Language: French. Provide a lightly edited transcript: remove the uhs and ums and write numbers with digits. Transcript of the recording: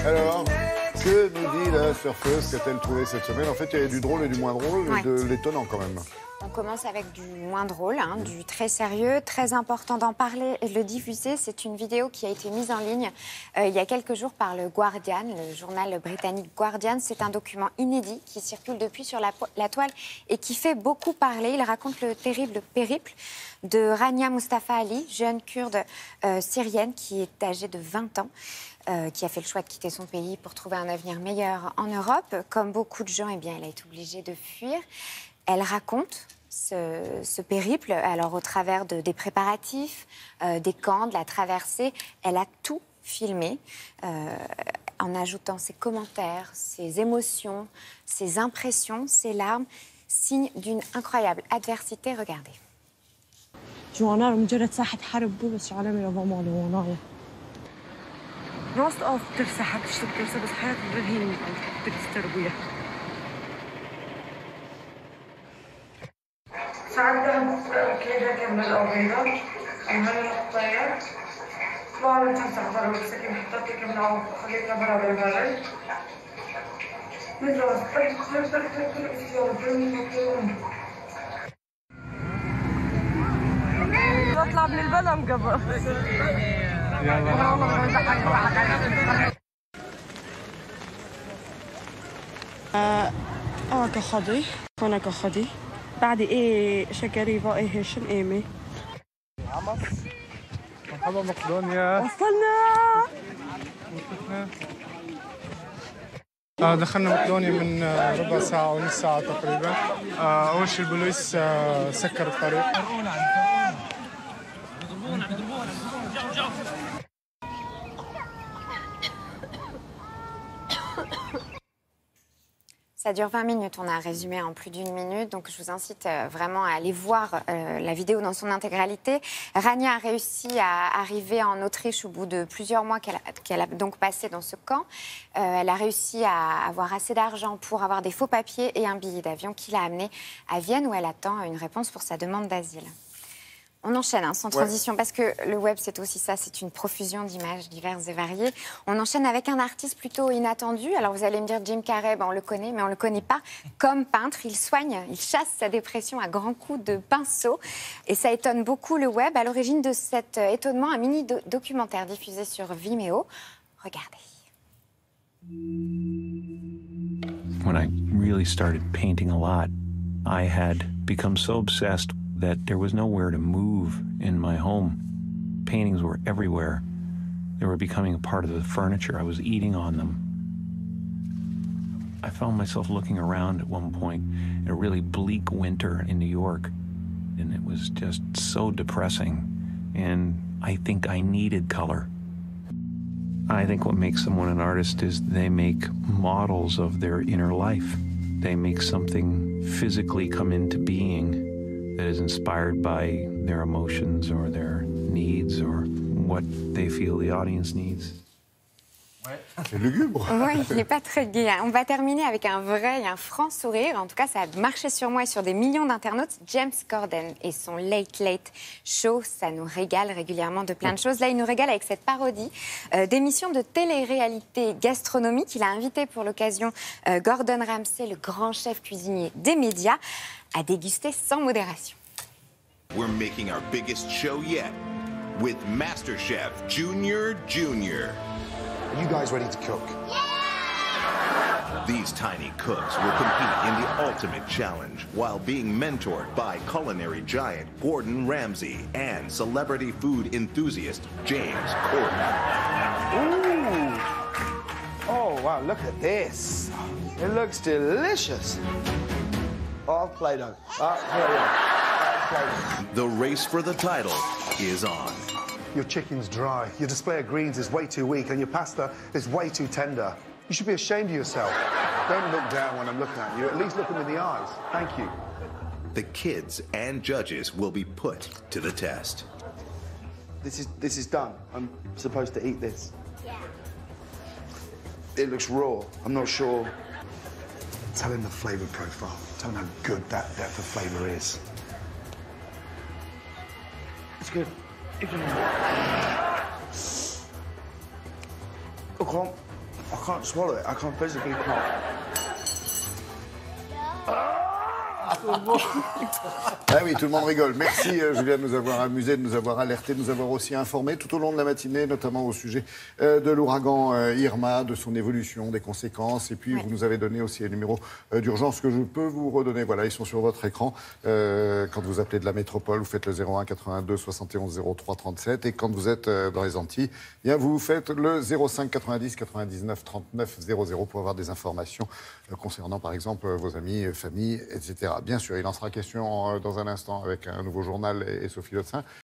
Alors, que nous dit la surfeuse? Qu'a-t-elle trouvé cette semaine? En fait, il y a du drôle et du moins drôle, et de l'étonnant quand même. On commence avec du moins drôle, du très sérieux, très important d'en parler et de le diffuser. C'est une vidéo qui a été mise en ligne il y a quelques jours par le Guardian, le journal britannique Guardian. C'est un document inédit qui circule depuis sur la toile et qui fait beaucoup parler. Il raconte le terrible périple de Rania Mustafa Ali, jeune kurde syrienne qui est âgée de 20 ans. Qui a fait le choix de quitter son pays pour trouver un avenir meilleur en Europe. Comme beaucoup de gens, elle a été obligée de fuir. Elle raconte ce périple, alors au travers des préparatifs, des camps, de la traversée. Elle a tout filmé en ajoutant ses commentaires, ses émotions, ses impressions, ses larmes, signe d'une incroyable adversité. Regardez. راس اه بترسى حتشتغل بترسى بس حياتي الرهينة بدك تستربيها ساعات كده كامل الأبيضة وهنا القطية طلعوا من تحت عبارة بسكين حطيت كامل عوض خليتنا برا بالبرد بطلع من البلم قبل كخدي هنا كخدي بعد ايه شكري بقى هشم ايمي عمص مرحبا مقدونيا وصلنا دخلنا مقدونيا من ربع ساعة ونص ساعة تقريبا. أول شيء البوليس سكر الطريق. Ça dure 20 minutes, on a résumé en plus d'1 minute, donc je vous incite vraiment à aller voir la vidéo dans son intégralité. Rania a réussi à arriver en Autriche au bout de plusieurs mois qu'elle a donc passé dans ce camp. Elle a réussi à avoir assez d'argent pour avoir des faux papiers et un billet d'avion qui l'a amenée à Vienne où elle attend une réponse pour sa demande d'asile. On enchaîne sans transition parce que le web c'est aussi ça, c'est une profusion d'images diverses et variées. On enchaîne avec un artiste plutôt inattendu. Alors vous allez me dire Jim Carrey, on le connaît mais on le connaît pas. Comme peintre, il chasse sa dépression à grands coups de pinceau et ça étonne beaucoup le web. À l'origine de cet étonnement, un mini documentaire diffusé sur Vimeo. Regardez. When I really started painting a lot, I had become so obsessed that there was nowhere to move in my home. Paintings were everywhere. They were becoming a part of the furniture. I was eating on them. I found myself looking around at one point in a really bleak winter in New York, and it was just so depressing, and I think I needed color. I think what makes someone an artist is they make models of their inner life. They make something physically come into being that is inspired by their emotions or their needs or what they feel the audience needs. C'est lugubre. Oui, il n'est pas très gai. On va terminer avec un vrai et un franc sourire. En tout cas, ça a marché sur moi et sur des millions d'internautes. James Corden et son Late Late Show, ça nous régale régulièrement de plein de choses. Là, il nous régale avec cette parodie d'émission de télé-réalité gastronomique. Il a invité pour l'occasion Gordon Ramsay, le grand chef cuisinier des médias, à déguster sans modération. We're making our biggest show yet with MasterChef Junior. Are you guys ready to cook? Yeah! These tiny cooks will compete in the ultimate challenge while being mentored by culinary giant Gordon Ramsay and celebrity food enthusiast James Corden. Ooh! Oh, wow, look at this. It looks delicious. Oh, Play-Doh. Play-Doh. The race for the title is on. Your chicken's dry, your display of greens is way too weak, and your pasta is way too tender. You should be ashamed of yourself. Don't look down when I'm looking at you. At least look them in the eyes. Thank you. The kids and judges will be put to the test. This is done. I'm supposed to eat this. Yeah. It looks raw. I'm not sure. Tell him the flavor profile. Tell him how good that depth of flavor is. It's good. Okay. I can't swallow it. I can't physically can't. Ah oui, tout le monde rigole. Merci Julien de nous avoir amusés, de nous avoir alertés, de nous avoir aussi informés tout au long de la matinée, notamment au sujet de l'ouragan Irma, de son évolution, des conséquences. Et puis vous nous avez donné aussi les numéros d'urgence que je peux vous redonner. Voilà, ils sont sur votre écran. Quand vous appelez de la métropole, vous faites le 01 82 71 03 37. Et quand vous êtes dans les Antilles, eh bien vous faites le 05 90 99 39 00 pour avoir des informations concernant par exemple vos amis, familles, etc. Bien sûr, il en sera question dans un instant avec un nouveau journal et Sophie Lotsin.